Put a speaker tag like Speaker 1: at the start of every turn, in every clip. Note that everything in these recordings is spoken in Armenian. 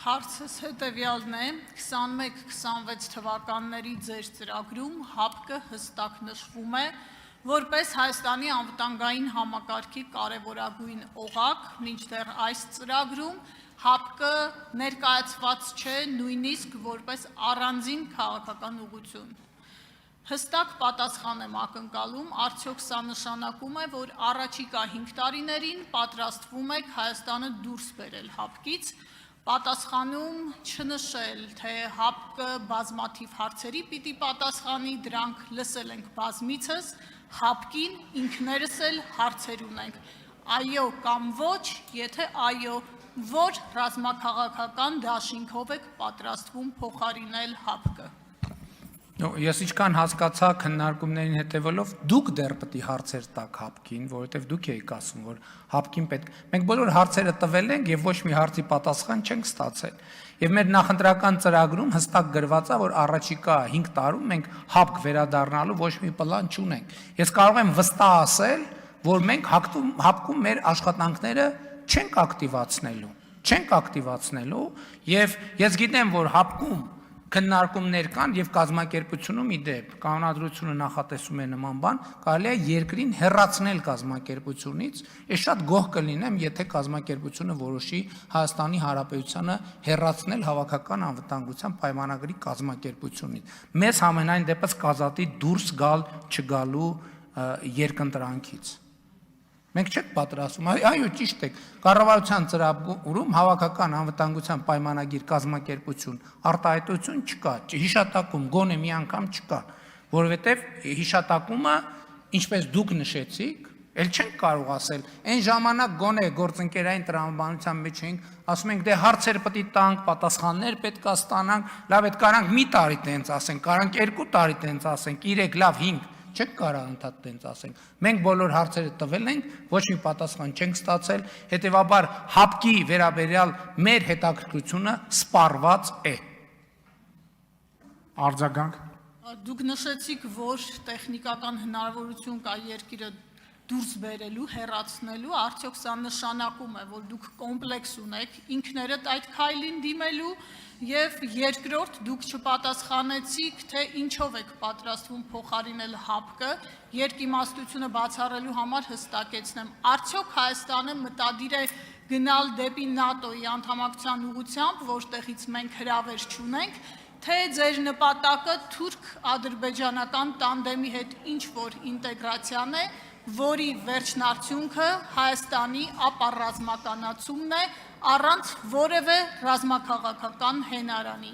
Speaker 1: Հարցս հետևյալն է, 21-26 թվականների ձեր ծրագրում ՀԱՊԿ-ը հստակ նշվում է, որպես Հայաստանի անվտանգային համակարգի կարևորագույն օղակ, մինչդեռ այս ծրագրում ՀԱՊԿ-ը ներկայացված չէ նույնիսկ որպես առանձին քաղաքական ուղղություն։ Հստակ պատասխան եմ ակնկալում, արդյոք սա նշանակում է, որ առաջիկա 5 տարիներին պատրաստվում եք Հայաստանը դուրս բերել ՀԱՊԿ-ից, պատասխանում չնշել, թե ՀԱՊԿ-ը բազմաթիվ հարցերի պիտի պատասխանի, դրանք լսել ենք բազմիցս, ՀԱՊԿ-ին ինքներս էլ հարցեր ունենք, այո կամ ոչ, եթե այո, որ ռազմաքաղաքական դաշինքով եք պատրաստվում փոխարինել ՀԱՊԿ-ը։
Speaker 2: Ես ինչքան հասկացա քննարկումներին հետևելով, դուք դեռ պետք է հարցեր տաք ՀԱՊԿ-ին, որովհետև դուք եք ասում, որ ՀԱՊԿ-ին պետք։ Մենք բոլոր հարցերը տվել ենք եւ ոչ մի հարցի պատասխան չենք ստացել։ Եվ մեր նախընտրական ծրագրում հստակ գրված է, որ առաջիկա 5 տարում մենք ՀԱՊԿ վերադառնալու ոչ մի պլան չունենք։ Ես կարող եմ վստահ ասել, որ մենք ՀԱՊԿ-ում մեր աշխատանքները չենք ակտիվացնելու եւ ես գիտեմ, որ ՀԱՊԿ-ում քննարկումներ կան եւ կազմակերպությունում իդեպ կանոնադրությունը նախատեսում է նման բան, կարելի է երկրին հեռացնել կազմակերպությունից, ես շատ գոհ կլինեմ, եթե կազմակերպությունը որոշի Հայաստանի Հանրապետությանը հեռացնել հավաքական անվտանգության պայմանագրի կազմակերպությունից։ Մեզ համենայն դեպս կազատի դուրս գալ չգալու երկընտրանքից։ Մենք չենք պատրաստում, այո ճիշտ եք, կառավարության ծրագրում հավաքական անվտանգության պայմանագիր կազմակերպություն արտահայտություն չկա, հիշատակում գոնե մի անգամ չկա, որովհետև հիշատակումը, ինչպես դուք նշեցիք, էլ չենք կարող ասել, այն ժամանակ գոնե գործընկերային տրամաբանության մեջ էինք, ասում ենք դե հարցեր պետք է տանք, պատասխաններ պետք է ստանանք, լավ այդ կարանք մի տարի տենց ասենք, կարանք 2 տարի տենց ասենք, 3, լավ 5 չեք կարող ընդհանուր տենց ասենք։ Մենք բոլոր հարցերը տվել ենք, ոչ մի պատասխան չենք ստացել, հետևաբար ՀԱՊԿ-ի վերաբերյալ մեր հետաքրքրությունը սպառված է։
Speaker 3: Արձագանք։
Speaker 1: Դուք նշեցիք, որ տեխնիկական հնարավորություն կա երկիրը դուրս բերելու, հեռացնելու, արդյոք սա նշանակում է, որ դուք կոմպլեքս ունեք ինքներդ այդ քայլին դիմելու եւ երկրորդ դուք չպատասխանեցիք, թե ինչով եք պատրաստվում փոխարինել ՀԱՊԿ-ը, երկիմաստությունը բացառելու համար հստակեցնեմ, արդյոք Հայաստանը մտադիր է գնալ դեպի ՆԱՏՕ-ի անդամակցության ուղղությամբ, որտեղից մենք հրավեր չունենք, թե ձեր նպատակը թուրք-ադրբեջանական տանդեմի հետ ինչ-որ ինտեգրացիան է, որի վերջնարդյունքը Հայաստանի ապառազմականացումն է առանց որևէ ռազմաքաղաքական հենարանի։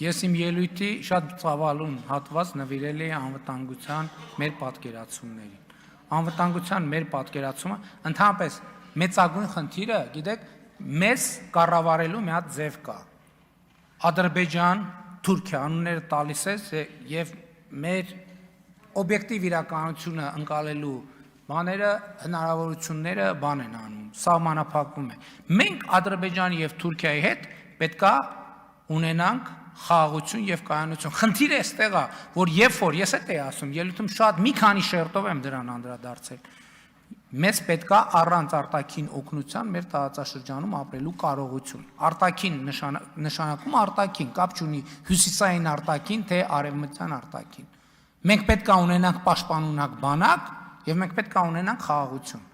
Speaker 2: Ես իմ ելույթի շատ ծավալուն հատված նվիրել էի անվտանգության մեր պատկերացումներին։ Անվտանգության մեր պատկերացումը ընդհանրապես մեծագույն խնդիրը, գիտեք, մեզ կառավարելու մի հատ ձև կա։ Ադրբեջան, Թուրքիա անունները տալիս ես եւ մեր օբյեկտիվ իրականությունը ընկալելու բաները, հնարավորությունները բան են անում, սահմանափակվում է։ Մենք Ադրբեջանի եւ Թուրքիայի հետ պետքա ունենանք խաղաղություն եւ կայունություն։ Խնդիրը այստեղ է, որ երբ որ ես էի ասում, ելույթում շատ մի քանի շերտով եմ դրան անդրադարձել։ Մեզ պետքա առանց արտաքին օգնության մեր տարածաշրջանում ապրելու կարողություն։ Արտաքին նշանակում արտաքին, կապ չունի հյուսիսային արտաքին, թե արևմտյան արտաքին։ Մենք պետք է ունենանք պաշտպանունակ բանակ եւ մենք պետք է ունենանք խաղաղություն,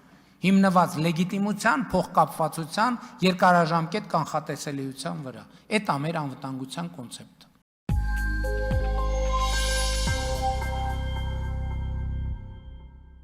Speaker 2: հիմնված լեգիտիմության, փոխկապվածության, երկարաժամկետ կանխատեսելիության վրա։ Այդ է մեր անվտանգության կոնցեպտը։